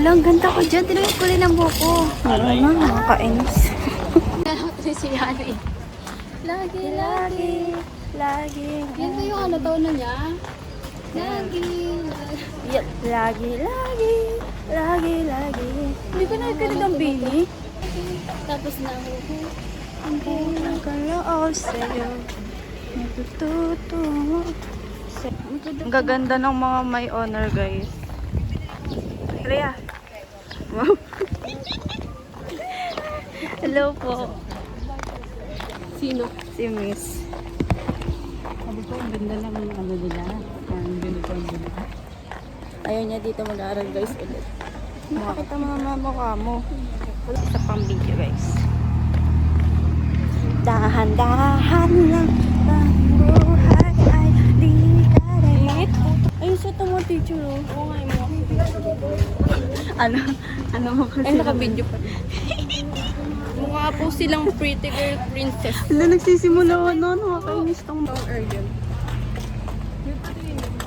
Hala, ang ganda ko dyan. Tinawin ko rin ang buko. Ano na, nakakainis. Ito si Yani. Lagi, lagi. Lagi. Yan ba yung ano taon na niya? Lagi. Yep. Lagi, lagi. Lagi, lagi. Hindi ko nakikinig ang bini. Tapos na ako. Ang kulang ka loob sa'yo. Natututo. Ang gaganda ng mga may honor, guys. Rhea. Wow. Hello po. Sino? Si Miss. Sabi ko, ang ganda lang ang ano nila. Ang ganito ang ganda. Ayaw niya dito mag-aaral, guys, ulit. Makakita mo naman mukha mo. Sa pang video, guys. Dahan-dahan lang ang buhay ay di ka rin. Ayun sa tama teacher, oh. Oo nga, yung mga Ano mo kasi? ay, naka-video pa. Mukha po silang pretty girl princess. Wala, nagsisimula ko na. Nakakainis tong Ang urgent.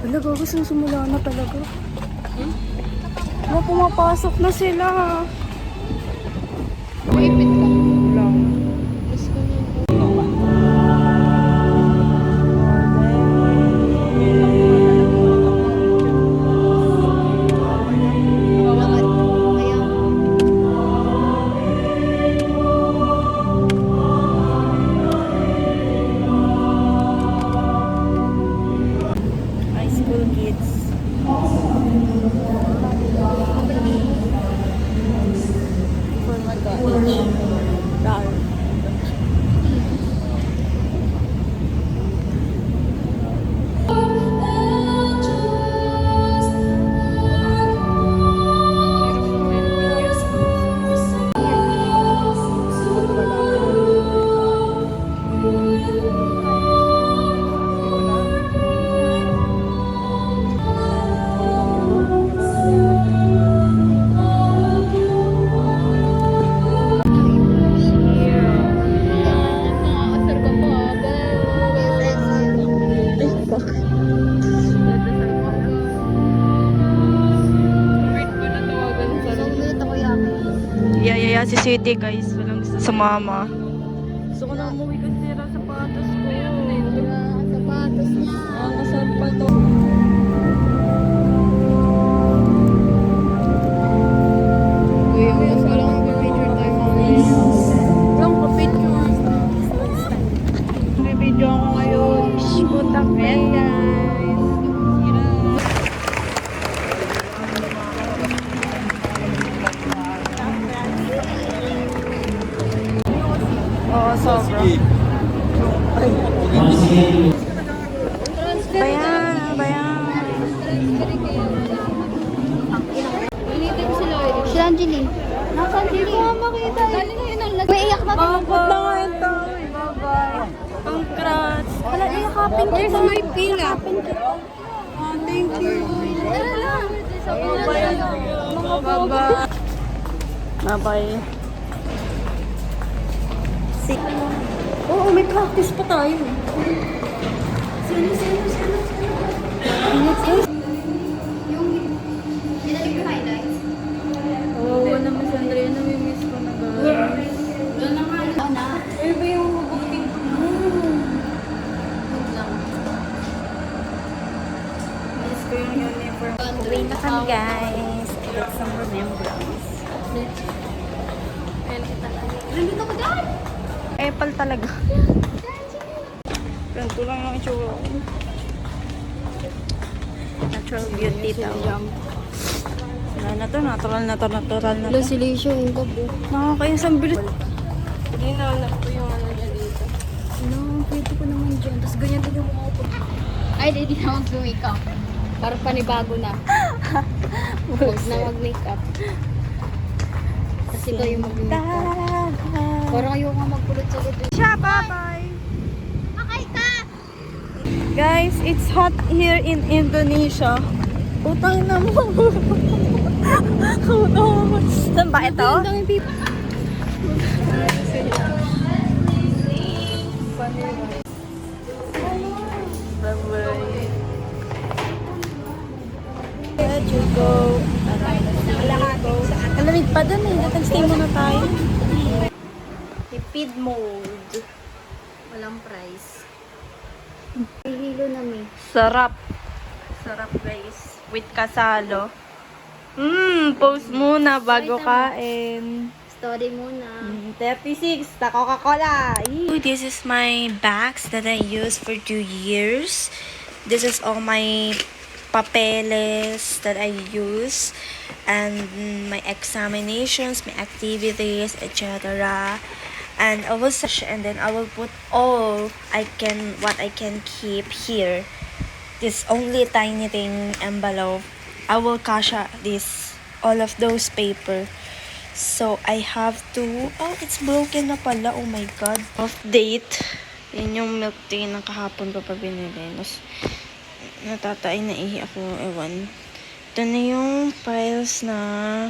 wala, gago, susimula na talaga. Pumapasok na sila. Maipit ka. Lang. Gusto ko yun. High school kids. For mag-college. Dar. Nakakasar ka pa. Wait ko na tawagan sa Yaya si City, guys. Walang gusto sa mama. Gusto ko na umuwi kasi sira sapatos ko. sapatos niya. Nakakasar pa to. Uy, mas wala kang picture tayo mga Lang pa picture. May video ako ngayon. Putak men, guys. Oo, sobra. Bayan, bayan. Ulitin ko sila. Si Angeli. Nasaan si Angeli? Makita. Galing ngayon ang lag. May iyak na tayo. Bakit na nga yung tao? Bye-bye. Congrats. Wala, iyakapin kita. Where's my pila? Oh, thank you. Tara lang. Bye-bye. Bye-bye. Bye-bye. Oo, may practice pa tayo. Sino? Oo, naman si Andrea. Namimiss ko na ba? Doon na nga. Na. Ano ba yung hubukin ko? Miss ko yung uniform. Uwi na kami, guys. I got some remembrance. Nandito ko dyan. Epal talaga. Ganito lang yung itsura ko. Natural beauty daw. Wala na to, natural na to. Lusilation yung gabi. Nakakainis ang bilis. Hindi na anak ko yung ano niya dito. Ano, pwede ko naman dyan. Tapos ganyan din yung mga upo. Ay, hindi na mag-makeup. Para panibago na. Huwag na mag-makeup. Kasi kayo mag-makeup. Parang ayoko nga magpulot sa gabi. Siya, bye-bye! Makay ka! Guys, it's hot here in Indonesia. Utang na mo. Saan ba ito? Ang daming people. Let you go. Let you go. malamig pa dun eh. Nag-stay muna tayo. Tipid mode. Walang price. Hihilo na may. Sarap. Sarap guys. With kasalo. Post muna bago kain. Story muna. 36, na Coca-Cola. This is my bags that I use for 2 years. This is all my papeles that I use. And my examinations, my activities, etc. And I will and then I will put all what I can keep here. This only tiny thing envelope. I will cash out all of those paper. So I have to, it's broken na pala. Oh my god. Off date. Yan yung milk tea na kahapon ko pa binili. Tapos natatay na ihi ako. Ewan. Ito na yung files na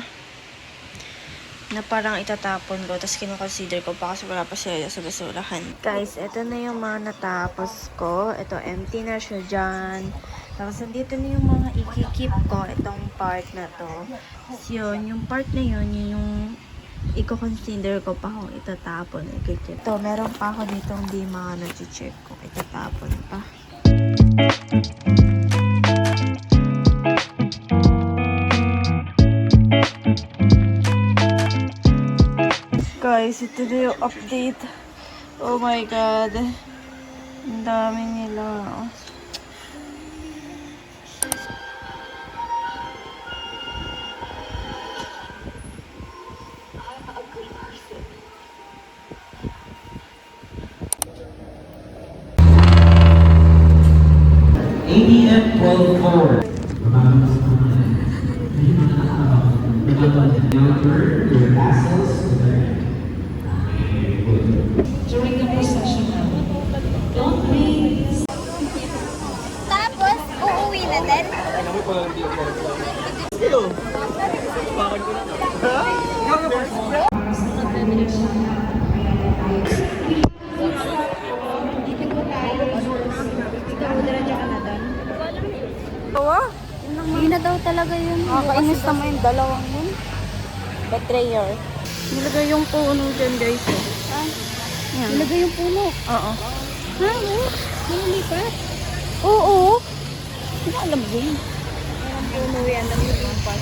parang itatapon ko. Tapos kinoconsider ko pa kasi wala pa sila sa basurahan. Guys, ito na yung mga natapos ko. Ito, empty na siya dyan. Tapos nandito na yung mga ikikip ko. Itong part na to. So, yun, yung part na yun, yun yung i-consider ko pa kung itatapon. Ikikip. Ito, meron pa ako dito hindi mga nag-check ko. Itatapon pa. Guys, ito na yung update. Oh my god. Ang dami nila. ABM 12-4. Your tassels. During the procession, don't raise. Tapos, uuwi na din. Hindi na daw talaga yun. Nakakainis naman yung dalawang yun. Betrayer. Nilagay yung puno dyan guys. Yan. Ilagay yung puno. Oo. Ha? Nililipat? Oo. Hindi ko alam din. Ang puno yan. Nililipat.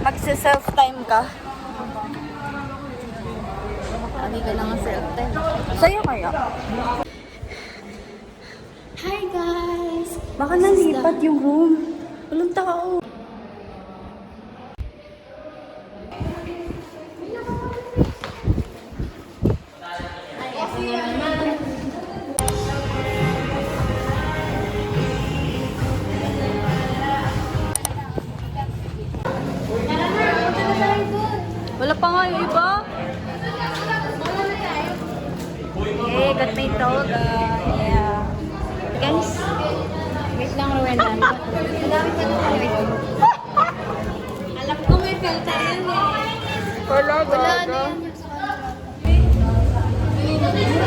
Magsa-self-time ka. Sabi ka lang ang self-time. Sa'yo kaya? Hi guys! Baka nalipat yung room. Walang tao. Wala pa nga yung iba. Hey, got my dog. Yeah. Guys. Wait lang, Rowena. Madami pa na tayo. Alam ko may filter yan eh. Wala Wala na gaga. yan.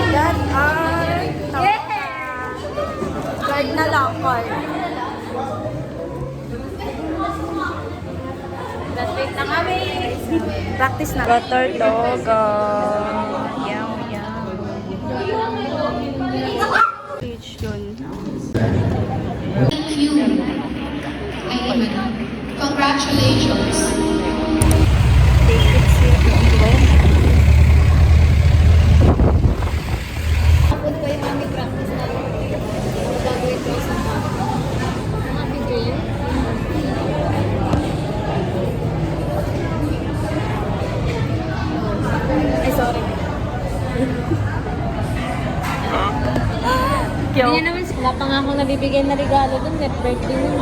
That are... Card na lang, card. Wait na kami. Practice na. Butter dog. Yum, yum. Peach yun. Thank you. Congratulations. Take it sweet. Kapag ko yung mami practice na gagawin ko sa mga video yun. Ay, sorry. Hindi naman wala pa nga akong nabibigyan na regalo dun. Net birthday nun.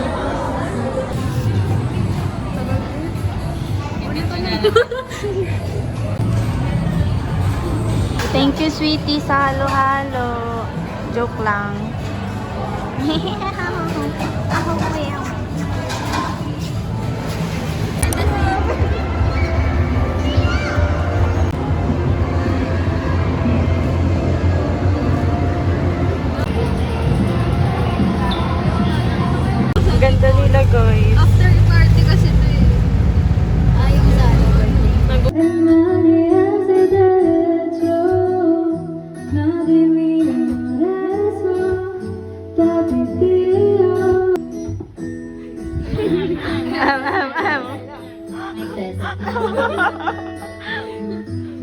Thank you, sweetie, sa halo-halo. Joke lang. Ako po yan. Ang ganda nila, guys. After party kasi ito eh.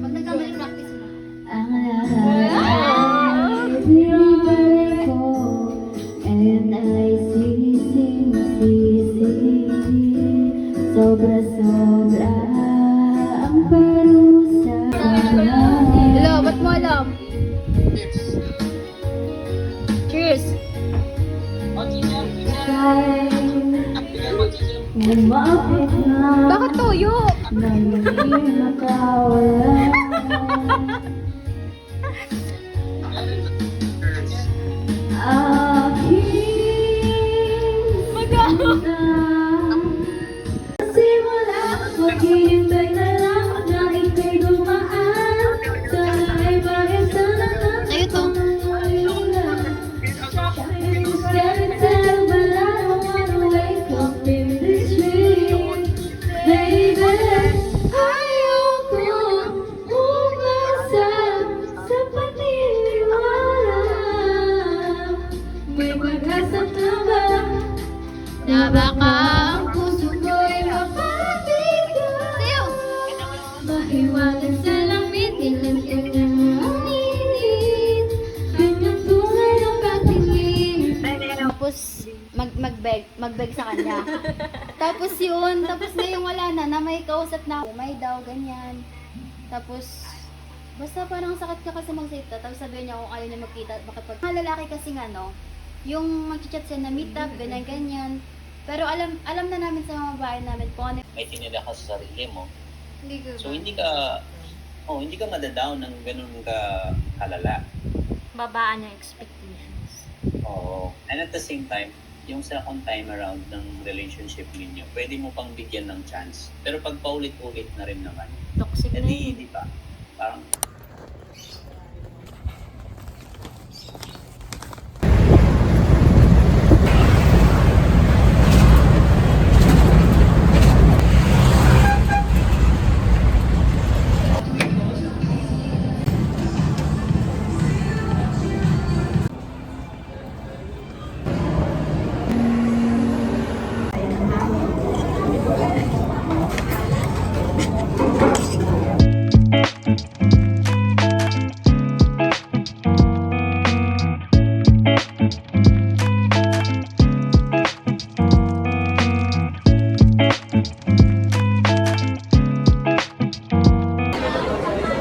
Pag nagkamali practice mo. Sobra-sobra ang parusa. Hello, ba't mo alam? Cheers! Lumapit na Bakit toyo? nang hindi makawala. Aking sinta. Simula maghihintay na lang na ika'y dumaan. Sana ay bahid sa lahat. Ayun to. Na baka ang puso ko'y mapabigat. Mahiwagan sa langit, ilan-ilan ang init. Ganyan tulay ng pagtingin. Tapos magbeg sa kanya. Tapos na yung wala na may kausap na ako, may daw, ganyan. Tapos, basta parang sakit ka kasi magsalita. Tapos sabihin niya kung ayaw niya magkita, makipag... Mga lalaki kasi nga, no, yung mag-chat siya na meet up, ganyan-ganyan. Pero alam na namin sa mga babae namin kung ano. May tinila ka sa sarili mo. Hindi ko So hindi ka madadown ng ganun ka kalala. babaan yung expectations. Oo. And at the same time, yung second time around ng relationship ninyo, pwede mo pang bigyan ng chance. Pero pag paulit-ulit na rin naman, Toxic na yun. di ba? Parang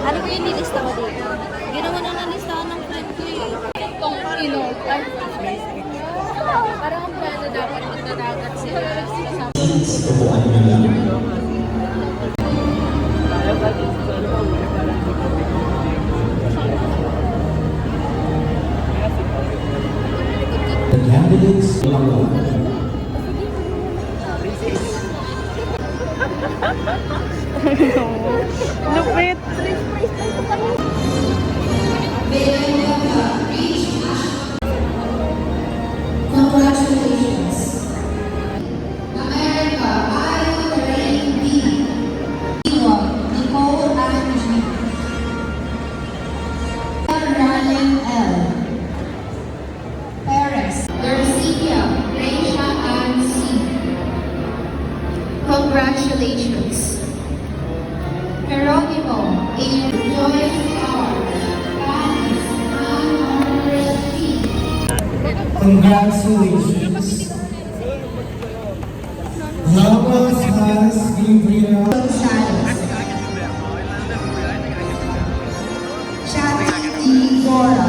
Ano ko yung nilista ko dito? Ginawa na nalistahan ng friend ko eh. Kung parang ang plano dapat magdadagat sila. The candidates below. Lupit! Congratulations. America, I, Lorraine B. Nicole Angie. Ryan L. Perez. Garcia, Reisha Ann C. Congratulations. Geronimo, A. Joyce R. Panis, Ann T. Congratulations. Ramos has Gabriel. Gonzalez. Chat D. Gora.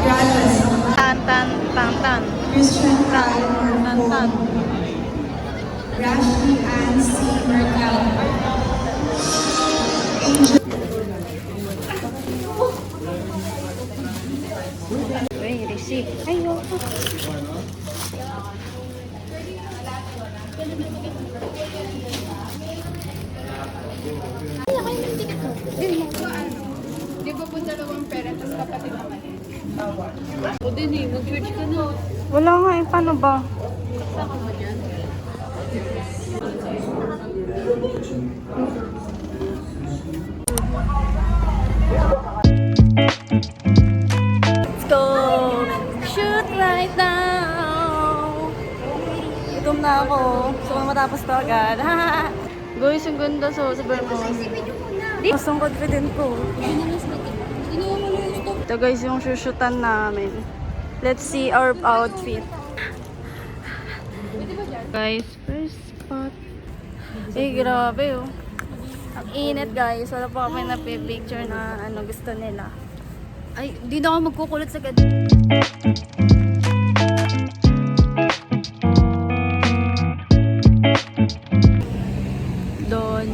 Gracias. Tan. Christian Kyle Marco. Rashmi Ann C. Mercado. Angel. Uy, receipt. Ayoko. Di ba po dalawang parent at kapatid naman? O din eh, mag-church ka na. Wala nga eh. Paano ba? Saka mo dyan. Let's go! Shoot right now! Gutom na ako. So, matapos to agad. Guys, ang ganda sa Vermont. Mas ang confident ko. Ito guys, yung shootan namin. Let's see our outfit. Guys, first spot. Eh, grabe oh. Ang init guys. Wala pa kami na-picture na ano gusto nila. Ay, di na ako magkukulot sa gad. Doon.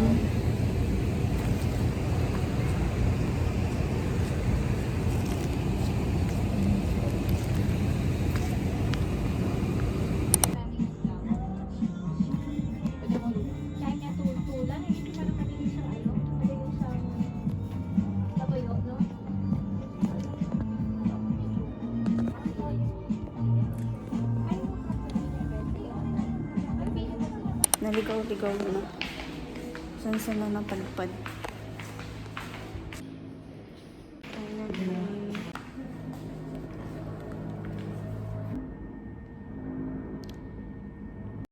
Naligaw-ligaw na. Saan sila napalipad?